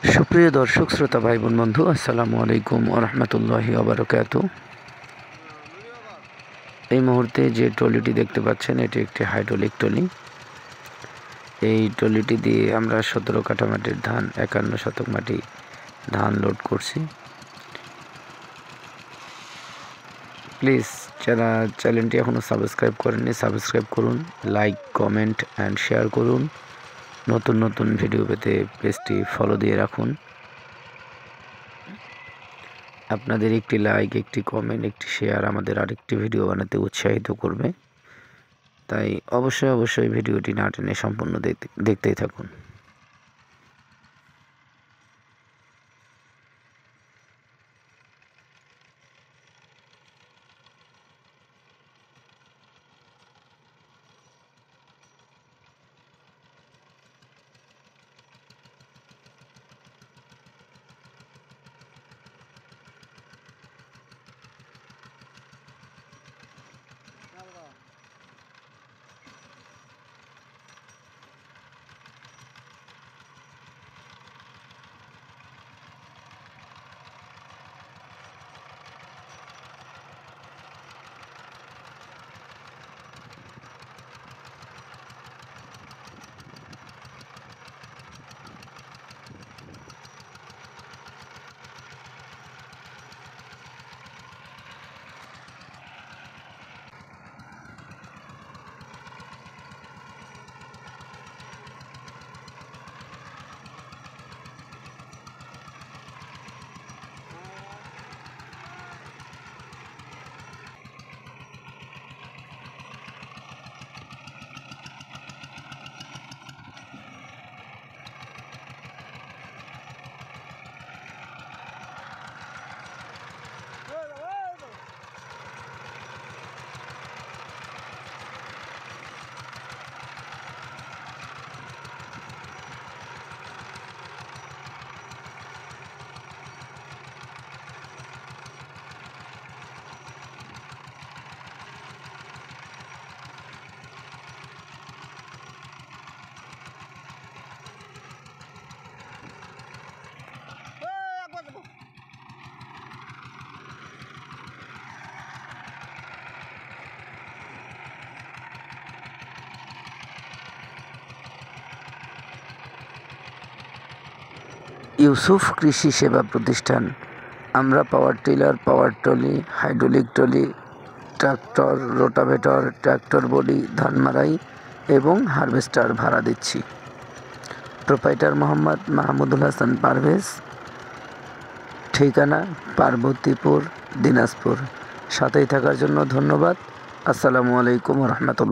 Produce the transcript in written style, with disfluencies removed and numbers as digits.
সুপ্রিয় দর্শক শ্রোতা ভাই বোন বন্ধু, আসসালামু আলাইকুম ওয়া রাহমাতুল্লাহি ওয়া বারাকাতুহু। এই মুহূর্তে যে ট্রলিটি দেখতে পাচ্ছেন, এটি একটি হাইড্রোলিক ট্রলি। এই ট্রলিটি দিয়ে আমরা 17 কাঠা মাটির ধান, 51 শতক মাটি ধান লোড করছি। প্লিজ যারা চ্যানেলটি এখনও সাবস্ক্রাইব করেননি, সাবস্ক্রাইব করুন, লাইক, কমেন্ট অ্যান্ড শেয়ার করুন। নতুন নতুন ভিডিও পেতে পেজটি ফলো দিয়ে রাখুন। আপনাদের একটি লাইক, একটি কমেন্ট, একটি শেয়ার আমাদের আরেকটি ভিডিও বানাতে উৎসাহিত করবে। তাই অবশ্যই ভিডিওটি না টেনে সম্পূর্ণ দেখতেই থাকুন। ইউসুফ কৃষি সেবা প্রতিষ্ঠান। আমরা power tiller, power trolley, hydraulic trolley, tractor, rotavator, tractor body, ধান মাড়াই এবং হারভেস্টার ভাড়া দিচ্ছি। প্রোপাইটার মোহাম্মদ মাহমুদুল হাসান পারভেজ। ঠিকানা পার্বতীপুর, দিনাজপুর। সাথেই থাকার জন্য ধন্যবাদ। আসসালামু আলাইকুম ওয়া রাহমাতুল্লাহ।